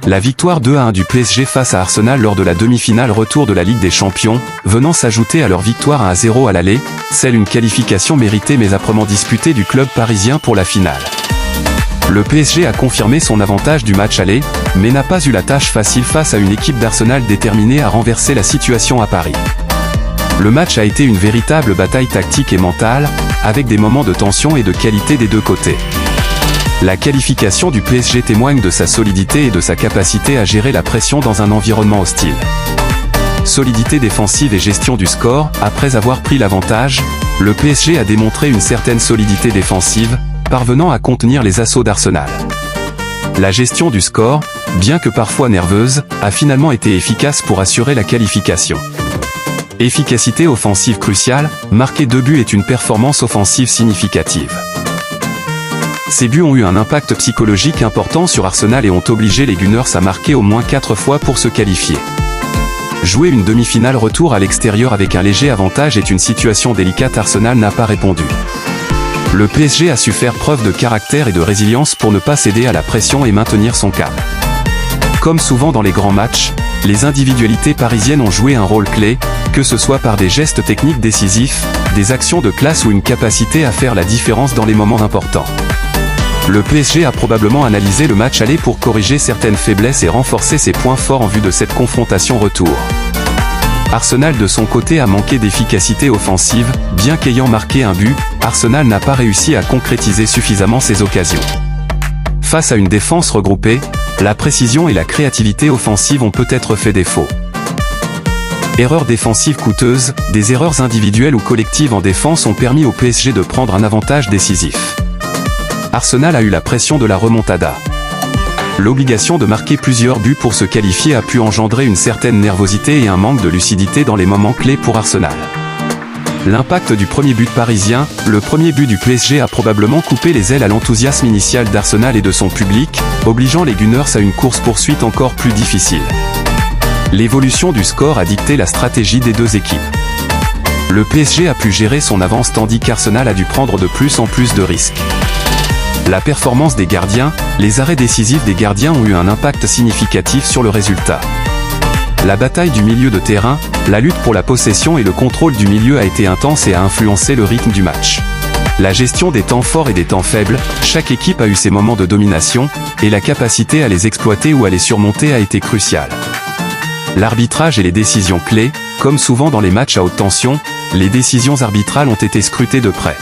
La victoire 2-1 du PSG face à Arsenal lors de la demi-finale retour de la Ligue des Champions, venant s'ajouter à leur victoire 1-0 à l'aller, scelle une qualification méritée mais âprement disputée du club parisien pour la finale. Le PSG a confirmé son avantage du match aller, mais n'a pas eu la tâche facile face à une équipe d'Arsenal déterminée à renverser la situation à Paris. Le match a été une véritable bataille tactique et mentale, avec des moments de tension et de qualité des deux côtés. La qualification du PSG témoigne de sa solidité et de sa capacité à gérer la pression dans un environnement hostile. Solidité défensive et gestion du score, après avoir pris l'avantage, le PSG a démontré une certaine solidité défensive, parvenant à contenir les assauts d'Arsenal. La gestion du score, bien que parfois nerveuse, a finalement été efficace pour assurer la qualification. Efficacité offensive cruciale, marquer 2 buts est une performance offensive significative. Ces buts ont eu un impact psychologique important sur Arsenal et ont obligé les Gunners à marquer au moins 4 fois pour se qualifier. Jouer une demi-finale retour à l'extérieur avec un léger avantage est une situation délicate. Arsenal n'a pas répondu. Le PSG a su faire preuve de caractère et de résilience pour ne pas céder à la pression et maintenir son cap. Comme souvent dans les grands matchs, les individualités parisiennes ont joué un rôle clé, que ce soit par des gestes techniques décisifs, des actions de classe ou une capacité à faire la différence dans les moments importants. Le PSG a probablement analysé le match aller pour corriger certaines faiblesses et renforcer ses points forts en vue de cette confrontation retour. Arsenal de son côté a manqué d'efficacité offensive, bien qu'ayant marqué un but, Arsenal n'a pas réussi à concrétiser suffisamment ses occasions. Face à une défense regroupée, la précision et la créativité offensive ont peut-être fait défaut. Erreurs défensives coûteuses, des erreurs individuelles ou collectives en défense ont permis au PSG de prendre un avantage décisif. Arsenal a eu la pression de la remontada. L'obligation de marquer plusieurs buts pour se qualifier a pu engendrer une certaine nervosité et un manque de lucidité dans les moments clés pour Arsenal. L'impact du premier but parisien, le premier but du PSG a probablement coupé les ailes à l'enthousiasme initial d'Arsenal et de son public, obligeant les Gunners à une course-poursuite encore plus difficile. L'évolution du score a dicté la stratégie des deux équipes. Le PSG a pu gérer son avance tandis qu'Arsenal a dû prendre de plus en plus de risques. La performance des gardiens, les arrêts décisifs des gardiens ont eu un impact significatif sur le résultat. La bataille du milieu de terrain, la lutte pour la possession et le contrôle du milieu a été intense et a influencé le rythme du match. La gestion des temps forts et des temps faibles, chaque équipe a eu ses moments de domination, et la capacité à les exploiter ou à les surmonter a été cruciale. L'arbitrage et les décisions clés, comme souvent dans les matchs à haute tension, les décisions arbitrales ont été scrutées de près.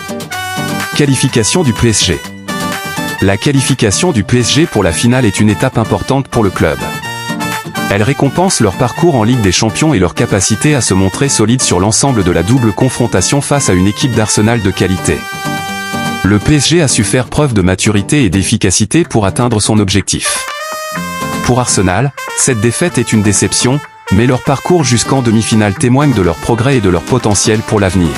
Qualification du PSG. La qualification du PSG pour la finale est une étape importante pour le club. Elle récompense leur parcours en Ligue des Champions et leur capacité à se montrer solide sur l'ensemble de la double confrontation face à une équipe d'Arsenal de qualité. Le PSG a su faire preuve de maturité et d'efficacité pour atteindre son objectif. Pour Arsenal, cette défaite est une déception, mais leur parcours jusqu'en demi-finale témoigne de leur progrès et de leur potentiel pour l'avenir.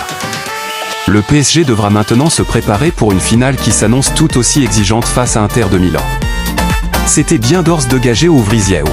Le PSG devra maintenant se préparer pour une finale qui s'annonce tout aussi exigeante face à Inter de Milan. C'était bien d'Ors de Gagé au Vrisieo.